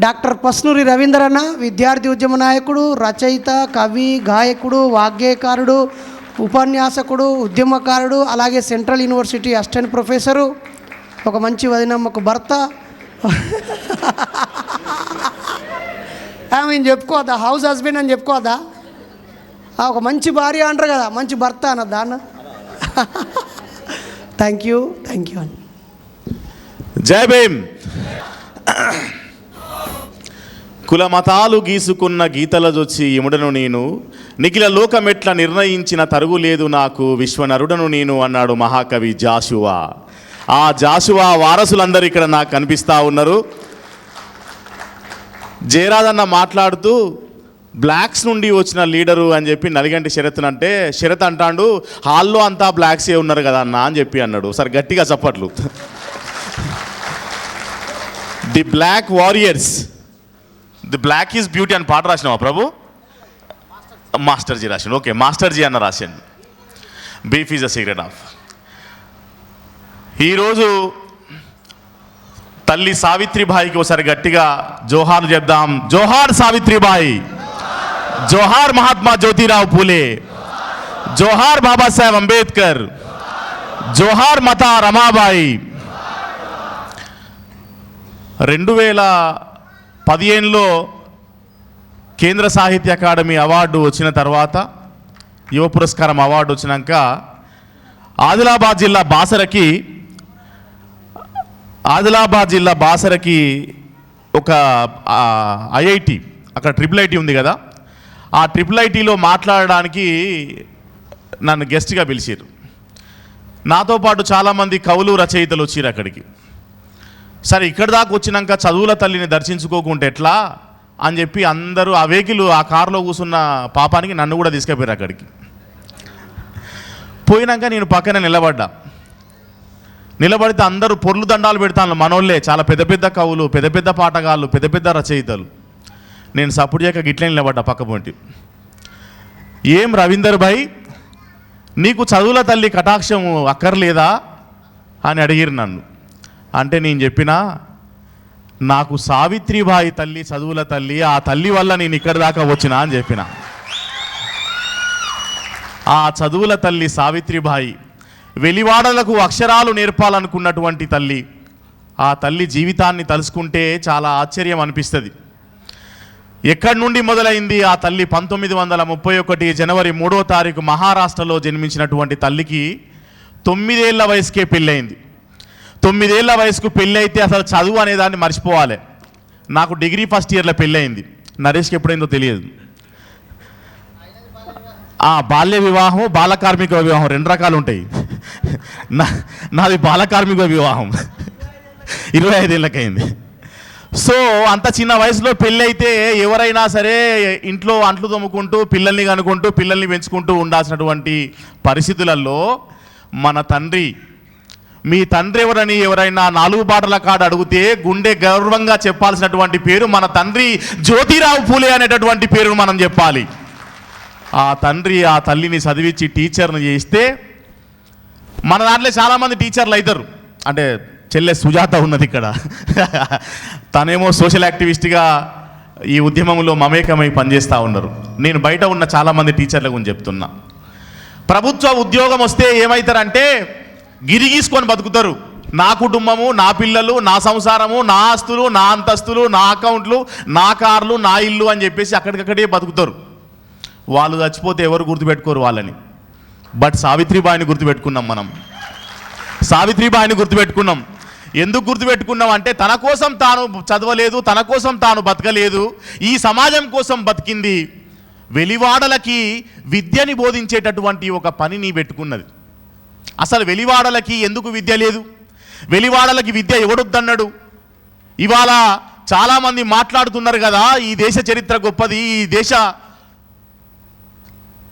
Doctor Pasnoori రవీంద్రన్న విద్యార్థి ఉద్యమ నాయకుడు, రచయిత, కవి, గాయకుడు, వాగ్గేయకారుడు, ఉపన్యాసకుడు, ఉద్యమకారుడు, అలాగే సెంట్రల్ యూనివర్సిటీ అసిస్టెంట్ ప్రొఫెసరు, ఒక మంచి వదినమ్మకు భర్త. మేము చెప్పుకోవద్దా, హౌస్ హస్బెండ్ అని చెప్పుకోవద్దా? ఒక మంచి భార్య అంటారు కదా, మంచి భర్త అన్నదా అన్న. థ్యాంక్ యూ అని. జై భీమ్. కుల మతాలు గీసుకున్న గీతలజొచ్చి ఇముడను నేను, నిఖిల లోకమెట్ల నిర్ణయించిన తరుగులేదు నాకు, విశ్వనరుడను నేను అన్నాడు మహాకవి జాషువా. ఆ జాషువా వారసులందరూ ఇక్కడ నాకు కనిపిస్తూ ఉన్నారు. జయరాజన్న మాట్లాడుతూ బ్లాక్స్ నుండి వచ్చిన లీడరు అని చెప్పి నలిగంటి శరత్నంటే, శరత్ అంటాడు హాల్లో అంతా బ్లాక్సే ఉన్నారు కదా అన్న అని చెప్పి అన్నాడు. సరే గట్టిగా చప్పట్లు. The black warriors, the black is beauty అని పాట రాసినావా ప్రభు? మాస్టర్జీ రాసిండు. ఓకే, మాస్టర్జీ అన్న రాసిండు. Beef is the secret of. ఈరోజు తల్లి సావిత్రిబాయికి ఒకసారి గట్టిగా జోహార్ చెప్దాం. జోహార్ సావిత్రిబాయి, జోహార్ మహాత్మా జ్యోతిరావు పూలే, జోహార్ బాబాసాహెబ్ అంబేద్కర్, జోహార్ మాతా రమాబాయి. 2015లో కేంద్ర సాహిత్య అకాడమీ అవార్డు వచ్చిన తర్వాత, యువ పురస్కారం అవార్డు వచ్చినాక ఆదిలాబాద్ జిల్లా బాసరకి ఒక ఐఐటి, అక్కడ ట్రిపుల్ ఐటీ ఉంది కదా, ఆ ట్రిపుల్ ఐటీలో మాట్లాడడానికి నన్ను గెస్ట్గా పిలిచారు. నాతో పాటు చాలామంది కవులు, రచయితలు వచ్చారు అక్కడికి. సరే ఇక్కడి దాకా వచ్చినాక చదువుల తల్లిని దర్శించుకోకుంటే ఎట్లా అని చెప్పి అందరూ ఆ వెహికల్, ఆ కారులో కూర్చున్న పాపానికి నన్ను కూడా తీసుకెళ్ళారు అక్కడికి. పోయినాక నేను పక్కన నిలబడితే అందరూ పొర్లు దండాలు పెడతాను. మనోళ్ళే చాలా పెద్ద పెద్ద కవులు, పెద్ద పెద్ద పాటగాళ్ళు, పెద్ద పెద్ద రచయితలు. నేను సపోర్ట్ చేయక గిట్లే నిలబడ్డా పక్క పొంటి. ఏం రవీందర్ భాయ్, నీకు చదువుల తల్లి కటాక్షం అక్కర్లేదా అని అడిగిరు నన్ను. అంటే నేను చెప్పినా, నాకు సావిత్రిబాయి తల్లి చదువుల తల్లి, ఆ తల్లి వల్ల నేను ఇక్కడి దాకా వచ్చినా అని చెప్పిన. ఆ చదువుల తల్లి సావిత్రిబాయి వెలివాడలకు అక్షరాలు నేర్పాలనుకున్నటువంటి తల్లి. ఆ తల్లి జీవితాన్ని తలుసుకుంటే చాలా ఆశ్చర్యం అనిపిస్తుంది. ఎక్కడి నుండి మొదలైంది ఆ తల్లి? 1931 జనవరి 3వ తారీఖు మహారాష్ట్రలో జన్మించినటువంటి తల్లికి 9 ఏళ్ల వయసుకే పెళ్ళయింది. 9 ఏళ్ల వయసుకు పెళ్ళి అయితే అసలు చదువు అనేదాన్ని మర్చిపోవాలి. నాకు డిగ్రీ ఫస్ట్ ఇయర్లో పెళ్ళయింది. నరేష్కి ఎప్పుడైందో తెలియదు. బాల్య వివాహం, బాల కార్మిక వివాహం 2 రకాలు ఉంటాయి. నాది బాల కార్మిక వివాహం, 25 ఏళ్ళకైంది. సో అంత చిన్న వయసులో పెళ్ళి అయితే ఎవరైనా సరే ఇంట్లో అంట్లు తోముకుంటూ, పిల్లల్ని కనుకుంటూ, పిల్లల్ని పెంచుకుంటూ ఉండాల్సినటువంటి పరిస్థితులలో మన తండ్రి, మీ తండ్రి ఎవరని ఎవరైనా 4 బాటల కాడ అడిగితే గుండె గర్వంగా చెప్పాల్సినటువంటి పేరు మన తండ్రి జ్యోతిరావు పూలే అనేటటువంటి పేరును మనం చెప్పాలి. ఆ తండ్రి ఆ తల్లిని చదివించి టీచర్ని చేస్తే, మన దాంట్లో చాలామంది టీచర్లు అవుతారు. అంటే చెల్లె సుజాత ఉన్నది ఇక్కడ, తనేమో సోషల్ యాక్టివిస్ట్గా ఈ ఉద్యమంలో మమేకమై పనిచేస్తూ ఉన్నారు. నేను బయట ఉన్న చాలామంది టీచర్ల గురించి చెప్తున్నా. ప్రభుత్వ ఉద్యోగం వస్తే ఏమవుతారంటే గిరిగీసుకొని బతుకుతారు. నా కుటుంబము, నా పిల్లలు, నా సంసారము, నా ఆస్తులు, నా అంతస్తులు, నా అకౌంట్లు, నా కార్లు, నా ఇల్లు అని చెప్పేసి అక్కడికక్కడే బతుకుతారు. వాళ్ళు చచ్చిపోతే ఎవరు గుర్తుపెట్టుకోరు వాళ్ళని. బట్ సావిత్రిబాయిని గుర్తుపెట్టుకున్నాం మనం. సావిత్రిబాయిని గుర్తుపెట్టుకున్నాం. ఎందుకు గుర్తుపెట్టుకున్నాం అంటే, తన కోసం తాను చదవలేదు, తన కోసం తాను బతకలేదు, ఈ సమాజం కోసం బతికింది. వెలివాడలకి విద్యని బోధించేటటువంటి ఒక పనిని పెట్టుకున్నది. అసలు వెలివాడలకి ఎందుకు విద్య లేదు? వెలివాడలకి విద్య ఎవడొద్దన్నాడు? ఇవాళ చాలామంది మాట్లాడుతున్నారు కదా, ఈ దేశ చరిత్ర గొప్పది, ఈ దేశ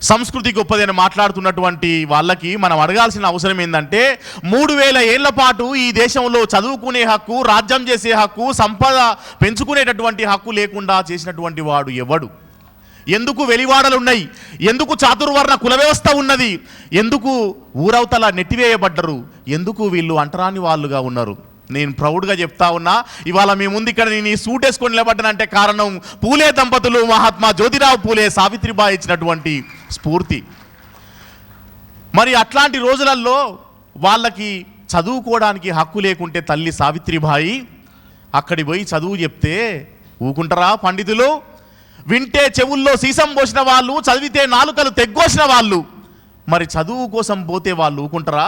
సంస్కృతి గొప్పది అని మాట్లాడుతున్నటువంటి వాళ్ళకి మనం అడగాల్సిన అవసరం ఏంటంటే, 3000 ఏళ్ల పాటు ఈ దేశంలో చదువుకునే హక్కు, రాజ్యం చేసే హక్కు, సంపద పెంచుకునేటటువంటి హక్కు లేకుండా చేసినటువంటి వాడు ఎవడు? ఎందుకు వెలివాడలు ఉన్నాయి? ఎందుకు చాతుర్వర్ణ కుల వ్యవస్థ ఉన్నది? ఎందుకు ఊరవతల నెట్టివేయబడ్డరు? ఎందుకు వీళ్ళు అంటరాని వాళ్ళుగా ఉన్నారు? నేను ప్రౌడ్గా చెప్తా ఉన్నా. ఇవాళ మీ ముందు ఇక్కడ నేను ఈ సూట్ వేసుకొని నిలబడ్డానంటే కారణం పూలే దంపతులు, మహాత్మా జ్యోతిరావు పూలే, సావిత్రిబాయి ఇచ్చినటువంటి స్ఫూర్తి. మరి అట్లాంటి రోజులలో వాళ్ళకి చదువుకోవడానికి హక్కు లేకుంటే తల్లి సావిత్రిబాయి అక్కడికి పోయి చదువు చెప్తే ఊకుంటారా పండితులు? వింటే చెవుల్లో సీసం పోసిన వాళ్ళు, చదివితే నాలుకలు తెగ్గోసిన వాళ్ళు, మరి చదువు కోసం పోతే వాళ్ళు ఊకుంటారా?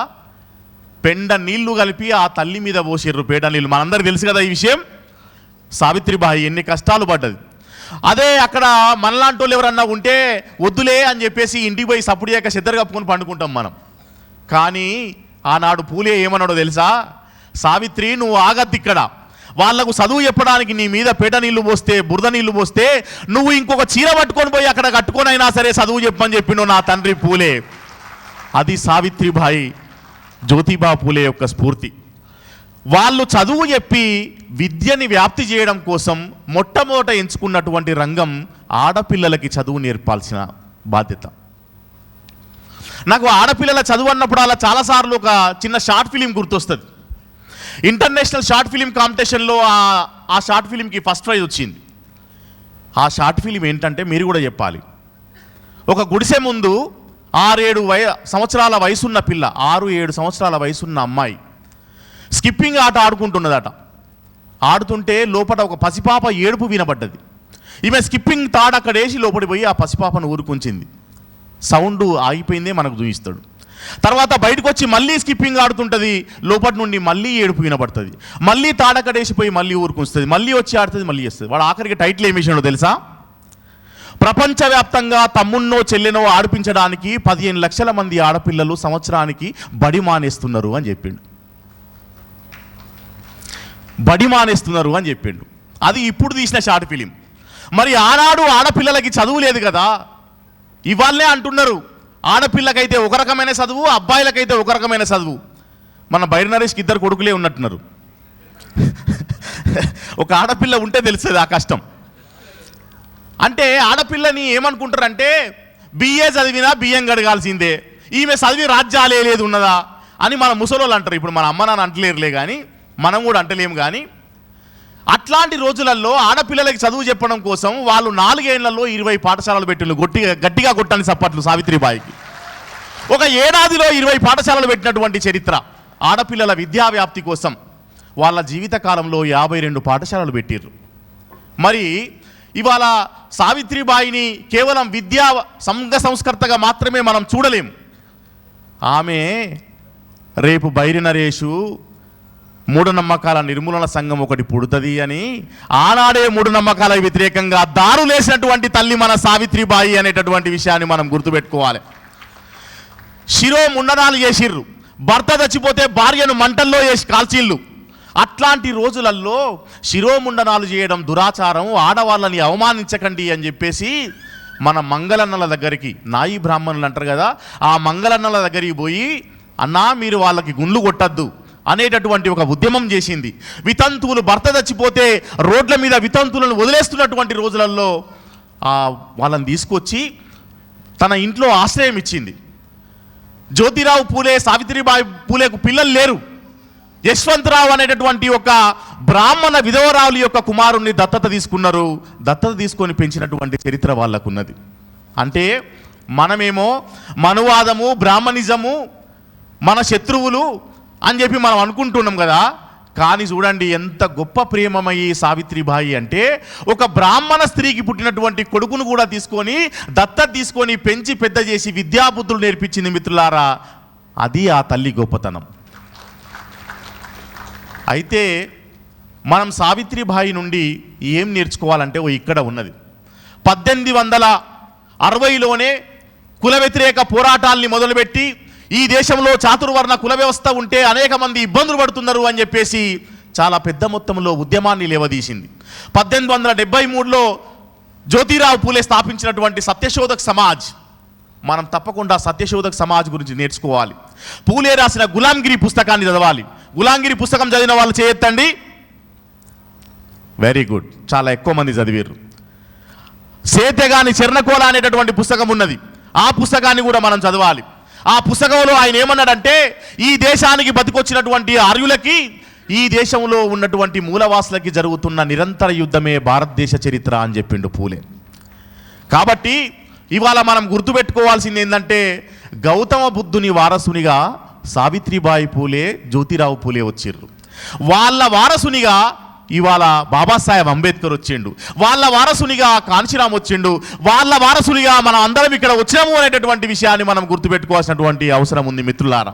పెండ నీళ్లు కలిపి ఆ తల్లి మీద పోసిర్రు, పేడ నీళ్ళు. మనందరికీ తెలుసు కదా ఈ విషయం. సావిత్రిబాయి ఎన్ని కష్టాలు పడ్డది. అదే అక్కడ మనలాంటి వాళ్ళు ఎవరన్నా ఉంటే వద్దులే అని చెప్పేసి ఇంటికి పోయి సప్పుడు చేయక చెద్దరు కప్పుకొని పండుకుంటాం మనం. కానీ ఆనాడు పూలే ఏమన్నాడో తెలుసా? సావిత్రి, నువ్వు ఆగద్దు ఇక్కడ. వాళ్లకు చదువు చెప్పడానికి నీ మీద పేట నీళ్లు పోస్తే, బురద నీళ్లు పోస్తే నువ్వు ఇంకొక చీర పట్టుకొని పోయి అక్కడ కట్టుకొని అయినా సరే చదువు చెప్పని చెప్పిండు నా తండ్రి పూలే. అది సావిత్రిబాయి, జ్యోతిబా పూలే యొక్క స్ఫూర్తి. వాళ్ళు చదువు చెప్పి విద్యని వ్యాప్తి చేయడం కోసం మొట్టమొదట ఎంచుకున్నటువంటి రంగం ఆడపిల్లలకి చదువు నేర్పాల్సిన బాధ్యత. నాకు ఆడపిల్లల చదువు అన్నప్పుడు అలా చాలాసార్లు ఒక చిన్న షార్ట్ ఫిలిం గుర్తొస్తుంది. ఇంటర్నేషనల్ షార్ట్ ఫిలిం కాంపిటీషన్లో ఆ షార్ట్ ఫిలింకి ఫస్ట్ ప్రైజ్ వచ్చింది. ఆ షార్ట్ ఫిలిం ఏంటంటే మీరు కూడా చెప్పాలి. ఒక గుడిసె ముందు 6-7 సంవత్సరాల వయసున్న పిల్ల, 6-7 సంవత్సరాల వయసున్న అమ్మాయి స్కిప్పింగ్ ఆట ఆడుకుంటున్నదట. ఆడుతుంటే లోపల ఒక పసిపాప ఏడుపు వినబడ్డది. ఈమె స్కిప్పింగ్ తాడు అక్కడ వేసి లోపలి పోయి ఆ పసిపాపను ఊరుకుంచింది. సౌండ్ ఆగిపోయిందే మనకు చూపిస్తాడు. తర్వాత బయటకు వచ్చి మళ్ళీ స్కిప్పింగ్ ఆడుతుంటుంది, లోపటి నుండి మళ్ళీ ఏడుపు వినబడుతుంది. మళ్ళీ తాడకడేసిపోయి మళ్ళీ ఊరుకుంటుంది, మళ్ళీ వచ్చి ఆడుతుంది, మళ్ళీ చేస్తుంది. వాడు ఆఖరికి టైటిల్ ఏమి వేసాడో తెలుసా? ప్రపంచవ్యాప్తంగా తమ్మున్నో చెల్లెనో ఆడిపించడానికి 15 లక్షల మంది ఆడపిల్లలు సంవత్సరానికి బడి మానేస్తున్నారు అని చెప్పిండు. బడి మానేస్తున్నారు అని చెప్పిండు. అది ఇప్పుడు తీసిన షార్ట్ ఫిలిం. మరి ఆనాడు ఆడపిల్లలకి చదువు లేదు కదా, ఇవాళ్ళే అంటున్నారు ఆడపిల్లకైతే ఒక రకమైన చదువు, అబ్బాయిలకైతే ఒక రకమైన చదువు. మన బైరి నరేష్కి 2 కొడుకులే ఉన్నట్టున్నారు. ఒక ఆడపిల్ల ఉంటే తెలుస్తుంది ఆ కష్టం. అంటే ఆడపిల్లని ఏమనుకుంటారంటే బిఏ చదివినా బియ్యం గడగాల్సిందే, ఈమె చదివి రాజ్యాలే లేదు ఉన్నదా అని మన ముసలోళ్ళు అంటారు. ఇప్పుడు మన అమ్మ నాన్న అంటలేరులే కానీ మనం కూడా అంటలేము. కానీ అట్లాంటి రోజులలో ఆడపిల్లలకి చదువు చెప్పడం కోసం వాళ్ళు 4 ఏళ్లలో 20 పాఠశాలలు పెట్టిన గట్టిగా కొట్టని సప్పట్లు సావిత్రిబాయికి. ఒక ఏడాదిలో 20 పాఠశాలలు పెట్టినటువంటి చరిత్ర. ఆడపిల్లల విద్యా వ్యాప్తి కోసం వాళ్ళ జీవిత కాలంలో 52 పాఠశాలలు పెట్టిర్రు. మరి ఇవాళ సావిత్రిబాయిని కేవలం విద్యా సంఘ సంస్కర్తగా మాత్రమే మనం చూడలేం. ఆమె రేపు బైరి నరేషు మూఢనమ్మకాల నిర్మూలన సంఘం ఒకటి పుడుతుంది అని ఆనాడే మూఢనమ్మకాలకు వ్యతిరేకంగా దారులేసినటువంటి తల్లి మన సావిత్రిబాయి అనేటటువంటి విషయాన్ని మనం గుర్తుపెట్టుకోవాలి. శిరో ముండనాలు చేసిర్రు, భర్త చచ్చిపోతే భార్యను మంటల్లో వేసి కాల్చిళ్ళు. అట్లాంటి రోజులలో శిరోముండనాలు చేయడం దురాచారం, ఆడవాళ్ళని అవమానించకండి అని చెప్పేసి మన మంగళన్నల దగ్గరికి, నాయి బ్రాహ్మణులు అంటారు కదా, ఆ మంగళన్నల దగ్గరికి పోయి అన్నా మీరు వాళ్ళకి గుండ్లు కొట్టద్దు అనేటటువంటి ఒక ఉద్యమం చేసింది. వితంతువులు భర్త చచ్చిపోతే రోడ్ల మీద వితంతువులను వదిలేస్తున్నటువంటి రోజులలో వాళ్ళని తీసుకొచ్చి తన ఇంట్లో ఆశ్రయం ఇచ్చింది. జ్యోతిరావు పూలే, సావిత్రిబాయి పూలేకు పిల్లలు లేరు. యశ్వంతరావు అనేటటువంటి ఒక బ్రాహ్మణ విధవరావుల యొక్క కుమారుణ్ణి దత్తత తీసుకున్నారు. దత్తత తీసుకొని పెంచినటువంటి చరిత్ర వాళ్ళకున్నది. అంటే మనమేమో మనువాదము, బ్రాహ్మణిజము మన శత్రువులు అని చెప్పి మనం అనుకుంటున్నాం కదా. కానీ చూడండి ఎంత గొప్ప ప్రేమమయ్యి సావిత్రిబాయి అంటే, ఒక బ్రాహ్మణ స్త్రీకి పుట్టినటువంటి కొడుకును కూడా తీసుకొని దత్తత తీసుకొని పెంచి పెద్ద చేసి విద్యాబుద్ధులు నేర్పించింది. మిత్రులారా, అది ఆ తల్లి గొప్పతనం. అయితే మనం సావిత్రిబాయి నుండి ఏం నేర్చుకోవాలంటే ఇక్కడ ఉన్నది. 1860లోనే కుల వ్యతిరేక పోరాటాల్ని మొదలుపెట్టి ఈ దేశంలో చాతుర్వర్ణ కుల వ్యవస్థ ఉంటే అనేక మంది ఇబ్బందులు పడుతున్నారు అని చెప్పేసి చాలా పెద్ద మొత్తంలో ఉద్యమాన్ని లేవదీసింది. 1873లో జ్యోతిరావు పూలే స్థాపించినటువంటి సత్యశోధక్ సమాజ్, మనం తప్పకుండా సత్యశోధక్ సమాజ్ గురించి నేర్చుకోవాలి. పూలే రాసిన గులాంగిరి పుస్తకాన్ని చదవాలి. గులాంగిరి పుస్తకం చదివిన వాళ్ళు చేయొద్దండి. వెరీ గుడ్, చాలా ఎక్కువ మంది చదివారు. సేతగాని చెర్నకోల అనేటటువంటి పుస్తకం ఉన్నది, ఆ పుస్తకాన్ని కూడా మనం చదవాలి. ఆ పుస్తకంలో ఆయన ఏమన్నాడంటే, ఈ దేశానికి బతికొచ్చినటువంటి ఆర్యులకి ఈ దేశంలో ఉన్నటువంటి మూలవాసులకి జరుగుతున్న నిరంతర యుద్ధమే భారతదేశ చరిత్ర అని చెప్పిండు పూలే. కాబట్టి ఇవాళ మనం గుర్తుపెట్టుకోవాల్సింది ఏంటంటే గౌతమ బుద్ధుని వారసునిగా సావిత్రిబాయి పూలే, జ్యోతిరావు పూలే వచ్చిర్రు. వాళ్ళ వారసునిగా ఇవాళ బాబాసాహెబ్ అంబేద్కర్ వచ్చిండు, వాళ్ళ వారసునిగా కాంచీరామ్ వచ్చిండు, వాళ్ళ వారసునిగా మనం అందరం ఇక్కడ వచ్చినాము అనేటటువంటి విషయాన్ని మనం గుర్తుపెట్టుకోవాల్సినటువంటి అవసరం ఉంది మిత్రులారా.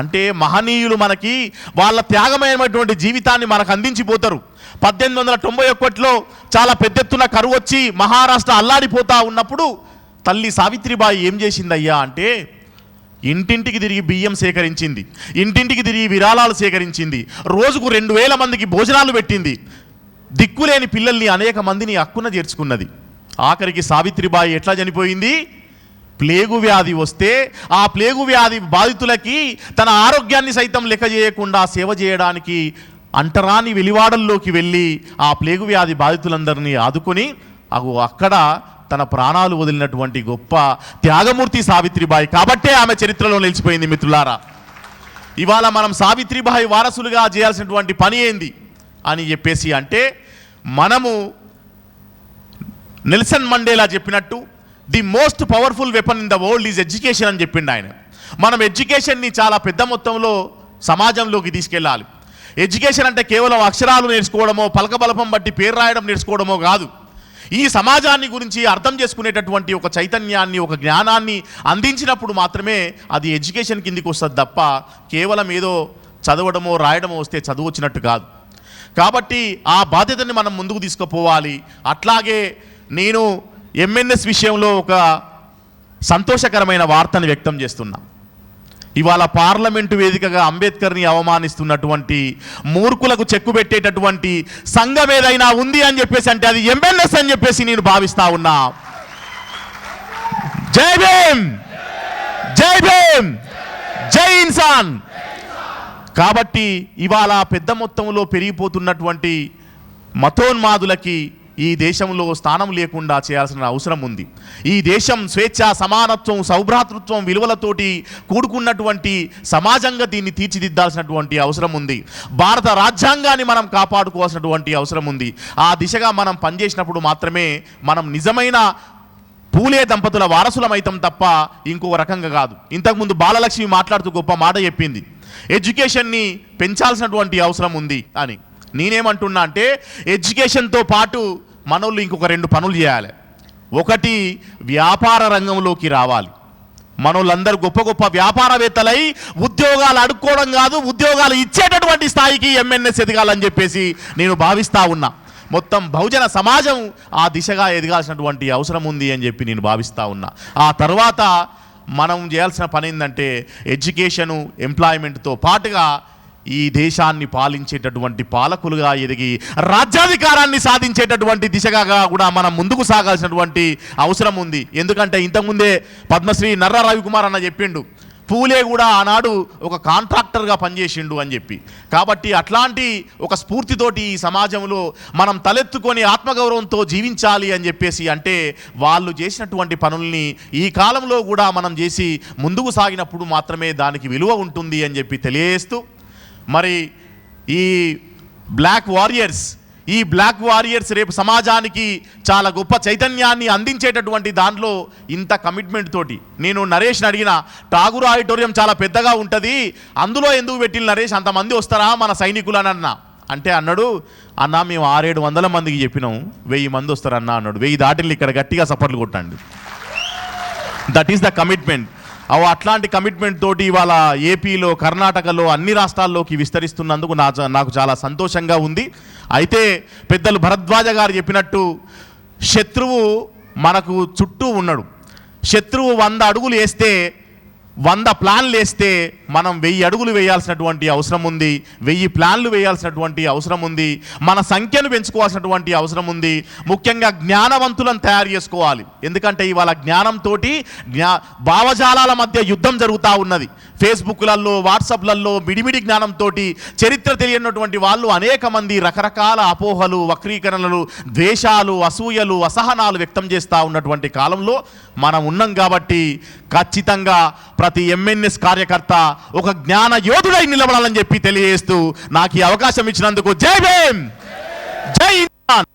అంటే మహనీయులు మనకి వాళ్ళ త్యాగమైనటువంటి జీవితాన్ని మనకు అందించిపోతారు. 1891లో చాలా పెద్ద ఎత్తున కరువు వచ్చి మహారాష్ట్ర అల్లాడిపోతా ఉన్నప్పుడు తల్లి సావిత్రిబాయి ఏం చేసిందయ్యా అంటే ఇంటింటికి తిరిగి బియ్యం సేకరించింది, ఇంటింటికి తిరిగి విరాళాలు సేకరించింది, రోజుకు 2000 మందికి భోజనాలు పెట్టింది, దిక్కులేని పిల్లల్ని అనేక మందిని హక్కున చేర్చుకున్నది. ఆఖరికి సావిత్రిబాయి ఎట్లా చనిపోయింది? ప్లేగు వ్యాధి వస్తే ఆ ప్లేగు వ్యాధి బాధితులకి తన ఆరోగ్యాన్ని సైతం లెక్క చేయకుండా సేవ చేయడానికి అంటరాని వెలివాడల్లోకి వెళ్ళి ఆ ప్లేగు వ్యాధి బాధితులందరినీ ఆదుకొని అక్కడ తన ప్రాణాలు వదిలినటువంటి గొప్ప త్యాగమూర్తి సావిత్రిబాయి. కాబట్టే ఆమె చరిత్రలో నిలిచిపోయింది మిత్రులారా. ఇవాళ మనం సావిత్రిబాయి వారసులుగా చేయాల్సినటువంటి పని ఏంది అని చెప్పేసి అంటే మనము నెల్సన్ మండేలా చెప్పినట్టు the most powerful weapon in the world is education అని చెప్పిండు ఆయన. మనం ఎడ్యుకేషన్ని చాలా పెద్ద మొత్తంలో సమాజంలోకి తీసుకెళ్ళాలి. ఎడ్యుకేషన్ అంటే కేవలం అక్షరాలు నేర్చుకోవడమో, పలకబలపం బట్టి పేరు రాయడం నేర్చుకోవడమో కాదు. ఈ సమాజాన్ని గురించి అర్థం చేసుకునేటటువంటి ఒక చైతన్యాన్ని, ఒక జ్ఞానాన్ని అందించినప్పుడు మాత్రమే అది ఎడ్యుకేషన్ కిందికి వస్తుంది తప్ప కేవలం ఏదో చదవడమో రాయడమో వస్తే చదువు వచ్చినట్టు కాదు. కాబట్టి ఆ బాధ్యతని మనం ముందుకు తీసుకుపోవాలి. అట్లాగే నేను ఎంఎన్ఎస్ విషయంలో ఒక సంతోషకరమైన వార్తను వ్యక్తం చేస్తున్నా. ఇవాళ పార్లమెంటు వేదికగా అంబేద్కర్ని అవమానిస్తున్నటువంటి మూర్ఖులకు చెక్కు పెట్టేటటువంటి సంఘం ఏదైనా ఉంది అని చెప్పేసి అంటే అది ఎంఎన్ఎస్ అని చెప్పేసి నేను భావిస్తా ఉన్నా. జై భీమ్, జై భీమ్, జై ఇన్సాన్. కాబట్టి ఇవాళ పెద్ద మొత్తంలో పెరిగిపోతున్నటువంటి మతోన్మాదులకి ఈ దేశంలో స్థానం లేకుండా చేయాల్సిన అవసరం ఉంది. ఈ దేశం స్వేచ్ఛ, సమానత్వం, సౌభ్రాతృత్వం విలువలతోటి కూడుకున్నటువంటి సమాజంగా దీన్ని తీర్చిదిద్దాల్సినటువంటి అవసరం ఉంది. భారత రాజ్యాంగాన్ని మనం కాపాడుకోవాల్సినటువంటి అవసరం ఉంది. ఆ దిశగా మనం పనిచేసినప్పుడు మాత్రమే మనం నిజమైన పూలే దంపతుల వారసులమైతం తప్ప ఇంకొక రకంగా కాదు. ఇంతకుముందు బాలలక్ష్మి మాట్లాడుతూ గొప్ప మాట చెప్పింది, ఎడ్యుకేషన్ని పెంచాల్సినటువంటి అవసరం ఉంది అని. నేనేమంటున్నా అంటే ఎడ్యుకేషన్తో పాటు మనోళ్ళు ఇంకొక 2 పనులు చేయాలి. ఒకటి, వ్యాపార రంగంలోకి రావాలి. మనోళ్ళందరూ గొప్ప గొప్ప వ్యాపారవేత్తలై ఉద్యోగాలు అడుక్కోవడం కాదు, ఉద్యోగాలు ఇచ్చేటటువంటి స్థాయికి ఎంఎన్ఎస్ ఎదగాలని చెప్పేసి నేను భావిస్తూ ఉన్నా. మొత్తం బహుజన సమాజం ఆ దిశగా ఎదగాల్సినటువంటి అవసరం ఉంది అని చెప్పి నేను భావిస్తూ ఉన్నా. ఆ తర్వాత మనం చేయాల్సిన పని ఏంటంటే ఎడ్యుకేషను, ఎంప్లాయ్మెంట్తో పాటుగా ఈ దేశాన్ని పాలించేటటువంటి పాలకులుగా ఎదిగి రాజ్యాధికారాన్ని సాధించేటటువంటి దిశగా కూడా మనం ముందుకు సాగాల్సినటువంటి అవసరం ఉంది. ఎందుకంటే ఇంతకుముందే పద్మశ్రీ నర్రా రవికుమార్ అన్న చెప్పిండు, పూలే కూడా ఆనాడు ఒక కాంట్రాక్టర్గా పనిచేసిండు అని చెప్పి. కాబట్టి అట్లాంటి ఒక స్ఫూర్తితోటి ఈ సమాజంలో మనం తలెత్తుకొని ఆత్మగౌరవంతో జీవించాలి అని చెప్పేసి అంటే వాళ్ళు చేసినటువంటి పనుల్ని ఈ కాలంలో కూడా మనం చేసి ముందుకు సాగినప్పుడు మాత్రమే దానికి విలువ ఉంటుంది అని చెప్పి తెలియజేస్తూ, మరి ఈ బ్లాక్ వారియర్స్ రేపు సమాజానికి చాలా గొప్ప చైతన్యాన్ని అందించేటటువంటి దాంట్లో ఇంత కమిట్మెంట్ తోటి నేను నరేష్ని అడిగిన, ఠాగూర్ ఆడిటోరియం చాలా పెద్దగా ఉంటుంది, అందులో ఎందుకు పెట్టిన నరేష్, అంతమంది వస్తారా మన సైనికులు అని అన్నా. అంటే అన్నాడు, అన్న మేము 600-700 మందికి చెప్పినాం, 1000 మంది వస్తారన్న అన్నాడు. 1000 దాటిల్ని ఇక్కడ గట్టిగా సపోర్ట్లు కొట్టండి. That is the commitment. అట్లాంటి కమిట్మెంట్ తోటి ఇవాళ ఏపీలో, కర్ణాటకలో, అన్ని రాష్ట్రాల్లోకి విస్తరిస్తున్నందుకు నాకు చాలా సంతోషంగా ఉంది. అయితే పెద్దలు భరద్వాజ గారు చెప్పినట్టు శత్రువు మనకు చుట్టూ ఉన్నాడు. శత్రువు 100 అడుగులు వేస్తే, 100 ప్లాన్లు వేస్తే మనం 1000 అడుగులు వేయాల్సినటువంటి అవసరం ఉంది, 1000 ప్లాన్లు వేయాల్సినటువంటి అవసరం ఉంది, మన సంఖ్యను పెంచుకోవాల్సినటువంటి అవసరం ఉంది. ముఖ్యంగా జ్ఞానవంతులను తయారు చేసుకోవాలి. ఎందుకంటే ఇవాళ జ్ఞానంతో భావజాలాల మధ్య యుద్ధం జరుగుతూ ఉన్నది. ఫేస్బుక్లలో, వాట్సాప్లలో మిడిమిడి జ్ఞానంతో చరిత్ర తెలియనటువంటి వాళ్ళు అనేక మంది రకరకాల అపోహలు, వక్రీకరణలు, ద్వేషాలు, అసూయలు, అసహనాలు వ్యక్తం చేస్తూ ఉన్నటువంటి కాలంలో మనం ఉన్నాం. కాబట్టి ఖచ్చితంగా ప్రతి ఎంఎన్ఎస్ కార్యకర్త ఒక జ్ఞాన యోధుడై నిలబడాలని చెప్పి తెలియజేస్తూ నాకు ఈ అవకాశం ఇచ్చినందుకు జై భీమ్, జై హింద్.